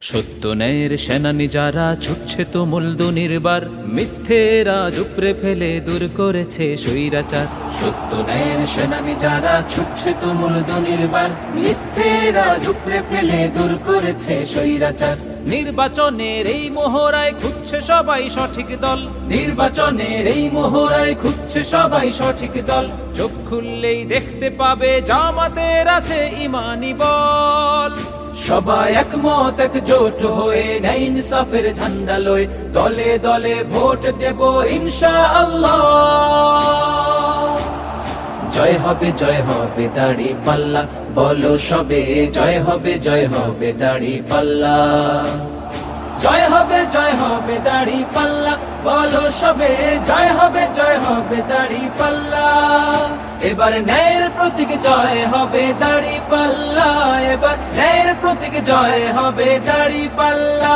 সত্য ন্যায়ের সেনানি যারা ছুটছে তুমুল দুর্নিবার, মিথ্যেরা উপড়ে ফেলে দূর করেছে স্বৈরাচার। সত্য ন্যায়ের সেনানি যারা ছুটছে তুমুল দুর্নিবার, মিথ্যেরা উপড়ে ফেলে দূর করেছে স্বৈরাচার। নির্বাচনের এই মোহরায় খুঁজছে সবাই সঠিক দল, নির্বাচনের এই মোহরায় খুঁজছে সবাই সঠিক দল। চোখ খুললেই দেখতে পাবে জামাতের আছে ইমানি বল। সবাই একমত একজোট হয়ে ন্যায় ইনসাফের ঝান্ডা লয়ে দলে দলে ভোট দেব ইনশাআল্লাহ। জয় হবে দাড়ি পাল্লা, বলো সবে জয় হবে দাড়ি পাল্লা। জয় হবে দাড়ি পাল্লা, বলো সবে জয় হবে দাড়ি পাল্লা। এবার ন্যায়ের প্রতীক জয় হবে দাড়ি পাল্লা, এবার ন্যায়ের প্রতীক জয় হবে দাড়ি পাল্লা।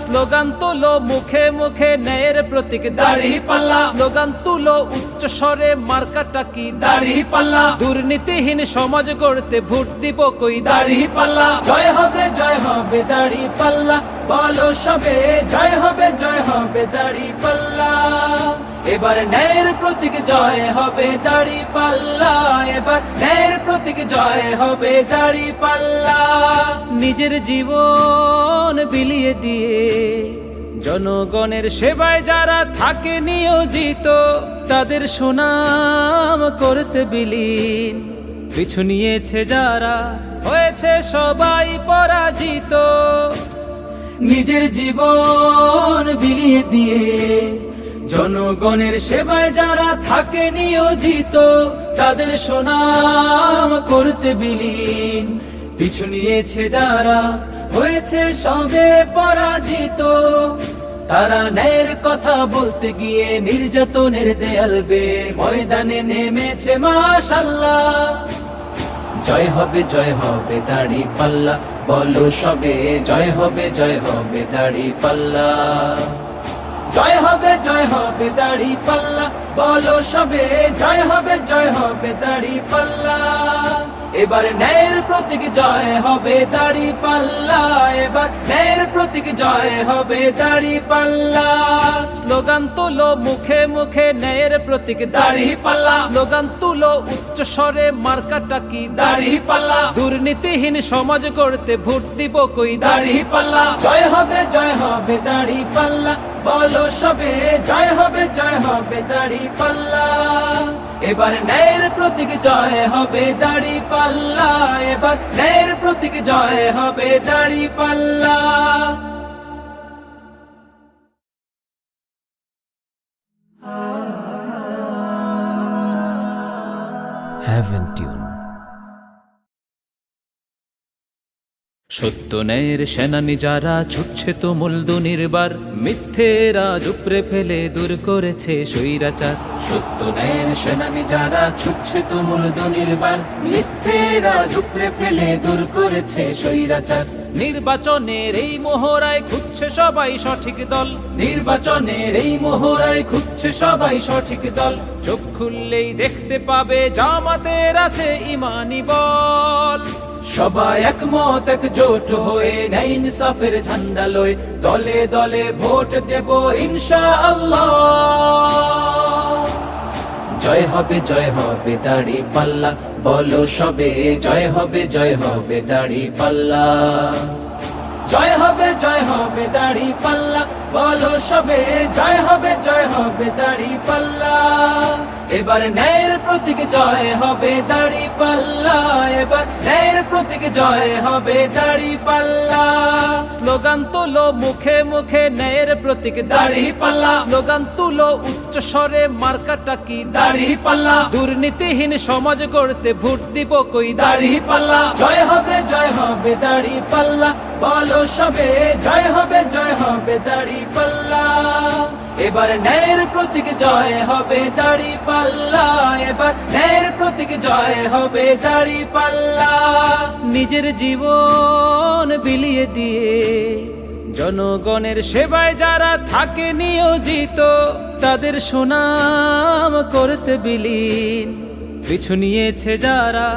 স্লোগান তুলো মুখে মুখে ন্যায়ের প্রতীক দাড়ি পাল্লা, স্লোগান তুলো উচ্চ স্বরে মার্কাটা কি দাড়ি পাল্লা। দুর্নীতিহীন সমাজ গড়তে ভোট দিব কই দাড়ি পাল্লা। জয় হবে দাড়ি পাল্লা, বলো সবে জয় হবে দাড়ি পাল্লা। এবার ন্যায়ের প্রতীক জয় হবে দাড়ি পাল্লা, এবার ন্যায়ের প্রতীক জয় হবে দাড়ি পাল্লা। নিজের জীবন বিলিয়ে দিয়ে জনগণের সেবায় যারা থাকে নিয়োজিত, তাদের সুনাম করতে বিলীন। পিছু নিয়েছে যারা হয়েছে সবাই পরাজিত। নিজের জীবন বিলিয়ে দিয়ে জনগণের সেবায় যারা থাকে নিয়োজিত, তাদের সুনাম করতে বিলীন। পিছু নিয়েছে যারা হয়েছে সবে পরাজিত, তারা ন্যায়ের কথা বলতে গিয়ে নির্যাতনের দেয়াল বেয়ে ময়দানে নেমেছে মাশাআল্লাহ। জয় হবে দাড়ি পাল্লা, বলো সবে জয় হবে দাড়ি পাল্লা। জয় হবে দাড়ি পাল্লা, বলো সবে জয় হবে দাড়ি পাল্লা। এবার ন্যায়ের প্রতীক জয় হবে দাড়ি পাল্লা, এবার ন্যায়ের প্রতীক জয় হবে দাড়ি পাল্লা। স্লোগান তুলো মুখে মুখে ন্যায়ের প্রতীক দাড়ি পাল্লা, স্লোগান তুলো উচ্চ স্বরে মার্কাটা কি দাড়ি পাল্লা। দুর্নীতিহীন সমাজ গড়তে ভোট দিব কই দাড়ি পাল্লা। জয় হবে দাড়ি পাল্লা, বলো সবে জয় হবে দাড়ি পাল্লা। এবার ন্যায়ের প্রতীক জয় হবে দাড়ি পাল্লা, এবার ন্যায়ের প্রতীক জয় হবে দাড়ি পাল্লা। Heaven Tune। সত্য ন্যায়ের সেনানি যারা ছুটছে তুমুল দুর্নিবার, মিথ্যেরা উপড়ে ফেলে দূর করেছে স্বৈরাচার। সত্য ন্যায়ের সেনানি যারা ছুটছে তুমুল দুর্নিবার, মিথ্যেরা উপড়ে ফেলে দূর করেছে স্বৈরাচার। নির্বাচনের এই মোহরায় খুঁজছে সবাই সঠিক দল, নির্বাচনের এই মোহরায় খুঁজছে সবাই সঠিক দল। চোখ খুললেই দেখতে পাবে জামাতের আছে ইমানি বল। সবাই একমত একজোট হয়ে ন্যায় ইনসাফের ঝান্ডা লয়ে দলে দলে ভোট দেব ইনশাআল্লাহ। জয় হবে দাড়ি পাল্লা, বলো সবে জয় হবে দাড়ি পাল্লা। জয় হবে দাড়ি পাল্লা, বলো সবে জয় হবে দাড়ি পাল্লা। এবার ন্যায়ের প্রতীক জয় হবে দাড়ি পাল্লা, এবার ন্যায়ের প্রতীক জয় হবে দাড়ি পাল্লা। স্লোগান তুলো মুখে মুখে ন্যায়ের প্রতীক দাড়ি পাল্লা, স্লোগান তুলো উচ্চ স্বরে মার্কাটা কি দাড়ি পাল্লা। দুর্নীতিহীন সমাজ গড়তে ভোট দিব কই দাড়ি পাল্লা। জয় হবে দাড়ি পাল্লা, বলো সবে জয় হবে দাড়ি পাল্লা। এবার ন্যায়ের প্রতীক জয় হবে দাড়ি পাল্লা, এবার ন্যায়ের প্রতীক জয় হবে দাড়ি পাল্লা। নিজের জীবন বিলিয়ে দিয়ে জনগণের সেবায় যারা থাকে নিয়োজিত, তাদের সুনাম করতে বিলীন। পিছু নিয়েছে যারা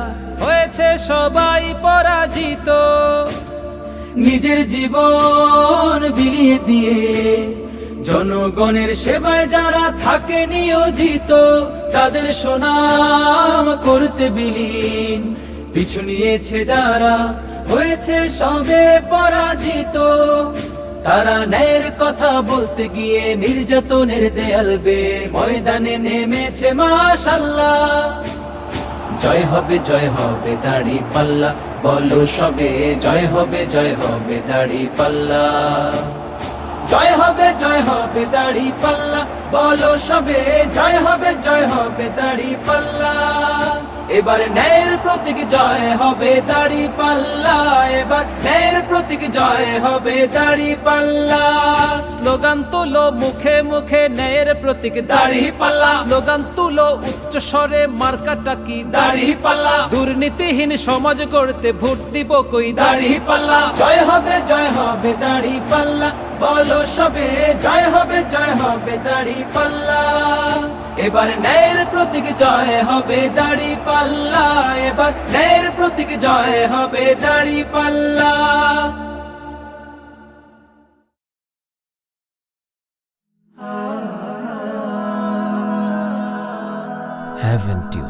হয়েছে সবাই পরাজিত। নিজের জীবন বিলিয়ে দিয়ে জনগণের সেবায় যারা থাকে নিয়োজিত, তাদের সুনাম করতে বিলীন। পিছু নিয়েছে যারা হয়েছে সবে পরাজিত, তারা ন্যায়ের কথা বলতে গিয়ে নির্যাতনের দেয়াল বেয়ে ময়দানে নেমেছে মাশাআল্লাহ। জয় হবে দাড়ি পাল্লা, বলো সবে জয় হবে দাড়ি পাল্লা। জয় হবে দাড়ি পাল্লা, বলো সবে জয় হবে দাড়ি পাল্লা। এবার ন্যায়ের প্রতীক জয় হবে দাড়ি পাল্লা, এবার ন্যায়ের প্রতীক জয় হবে দাড়ি পাল্লা। স্লোগান তুলো মুখে মুখে ন্যায়ের প্রতীক দাড়ি পাল্লা, স্লোগান তুলো উচ্চ স্বরে মার্কাটা কি দাড়ি পাল্লা। দুর্নীতিহীন সমাজ গড়তে ভোট দিব কই দাড়ি পাল্লা। জয় হবে দাড়ি পাল্লা, বলো সবে জয় হবে দাড়ি পাল্লা। এবার ন্যায়ের প্রতীক জয় হবে দাড়ি পাল্লা, এবার ন্যায়ের প্রতীক জয় হবে দাড়ি পাল্লা। Haven't you